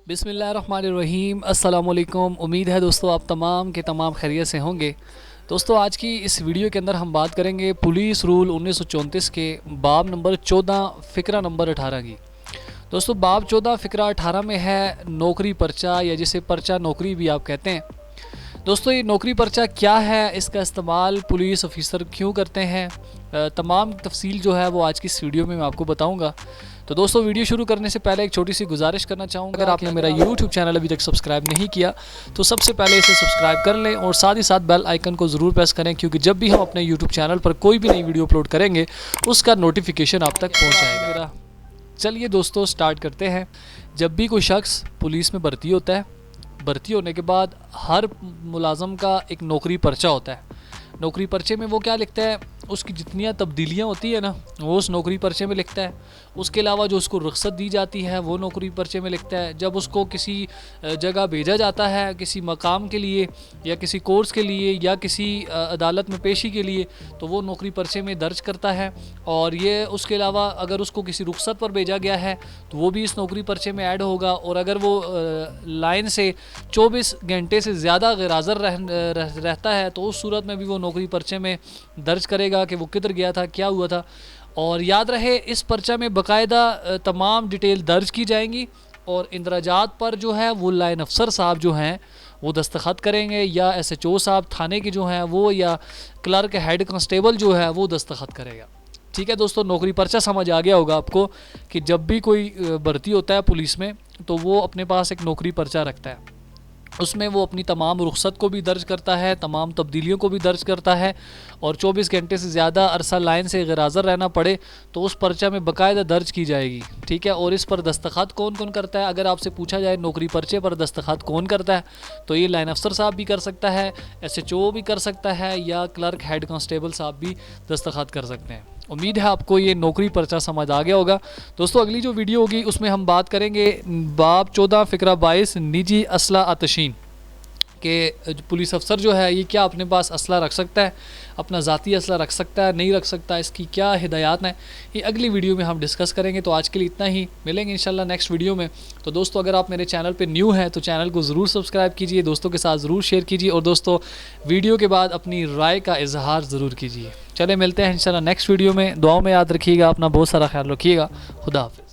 बिस्मिल्लाहिर्रहमानिर्रहीम। अस्सलाम वालेकुम। उम्मीद है दोस्तों आप तमाम के तमाम खैरियत से होंगे। दोस्तों आज की इस वीडियो के अंदर हम बात करेंगे पुलिस रूल 1934 के बाब नंबर 14 फ़िक्रा नंबर 18 की। दोस्तों बाब 14 फ़िक्रा 18 में है नौकरी पर्चा, या जिसे पर्चा नौकरी भी आप कहते हैं। दोस्तों ये नौकरी पर्चा क्या है, इसका इस्तेमाल पुलिस ऑफिसर क्यों करते हैं, तमाम तफसील जो है वो आज की इस वीडियो में मैं आपको बताऊंगा। तो दोस्तों वीडियो शुरू करने से पहले एक छोटी सी गुजारिश करना चाहूँगा, अगर आपने मेरा यूट्यूब चैनल अभी तक सब्सक्राइब नहीं किया तो सबसे पहले इसे सब्सक्राइब कर लें और साथ ही साथ बेल आइकन को ज़रूर प्रेस करें, क्योंकि जब भी हम अपने यूट्यूब चैनल पर कोई भी नई वीडियो अपलोड करेंगे उसका नोटिफिकेशन आप तक पहुँच जाएगा। चलिए दोस्तों स्टार्ट करते हैं। जब भी कोई शख्स पुलिस में भर्ती होता है, भर्ती होने के बाद हर मुलाज़म का एक नौकरी पर्चा होता है। नौकरी पर्चे में वो क्या लिखता है, उसकी जितनी तब्दीलियाँ होती है ना वो उस नौकरी पर्चे में लिखता है। उसके अलावा जो उसको रुख्सत दी जाती है वो नौकरी पर्चे में लिखता है। जब उसको किसी जगह भेजा जाता है किसी मकाम के लिए या किसी कोर्स के लिए या किसी अदालत में पेशी के लिए, तो वो नौकरी पर्चे में दर्ज करता है। और ये उसके अलावा अगर उसको किसी रुख्सत पर भेजा गया है तो वो भी इस नौकरी पर्चे में ऐड होगा। और अगर वो लाइन से 24 घंटे से ज़्यादा गैर हाज़िर रहता है तो उस सूरत में भी वो नौकरी पर्चे में दर्ज करेगा कि वो किधर गया था, क्या हुआ था। और याद रहे इस पर्चा में बाकायदा तमाम डिटेल दर्ज की जाएंगी और इंदराजात पर जो है वो लाइन अफसर साहब जो हैं वो दस्तखत करेंगे, या SHO साहब थाने के जो हैं वो, या क्लर्क हेड कांस्टेबल जो है वो दस्तखत करेगा। ठीक है दोस्तों, नौकरी पर्चा समझ आ गया होगा आपको कि जब भी कोई भर्ती होता है पुलिस में तो वो अपने पास एक नौकरी पर्चा रखता है। उसमें वो अपनी तमाम रुख्सत को भी दर्ज करता है, तमाम तब्दीलियों को भी दर्ज करता है। और 24 घंटे से ज़्यादा अरसा लाइन से गैर हाज़िर रहना पड़े तो उस पर्चा में बाकायदा दर्ज की जाएगी। ठीक है, और इस पर दस्तखत कौन कौन करता है, अगर आपसे पूछा जाए नौकरी पर्चे पर दस्तखत कौन करता है तो ये लाइन अफसर साहब भी कर सकता है, SHO भी कर सकता है, या क्लर्क हेड कांस्टेबल साहब भी दस्तखत कर सकते हैं। उम्मीद है आपको ये नौकरी पर्चा समझ आ गया होगा। दोस्तों अगली जो वीडियो होगी उसमें हम बात करेंगे बाब 14 फ़िक्रा 22 निजी असला आतशीन के। पुलिस अफसर जो है ये क्या अपने पास असला रख सकता है, अपना ज़ाती असला रख सकता है, नहीं रख सकता, इसकी क्या हिदायत हैं, ये अगली वीडियो में हम डिस्कस करेंगे। तो आज के लिए इतना ही, मिलेंगे इंशाल्लाह नेक्स्ट वीडियो में। तो दोस्तों अगर आप मेरे चैनल पे न्यू हैं तो चैनल को ज़रूर सब्सक्राइब कीजिए, दोस्तों के साथ ज़रूर शेयर कीजिए, और दोस्तों वीडियो के बाद अपनी राय का इजहार ज़रूर कीजिए। चले मिलते हैं इंशाल्लाह नेक्स्ट वीडियो में। दुआओं में याद रखिएगा, अपना बहुत सारा ख्याल रखिएगा। खुदा हाफिज़।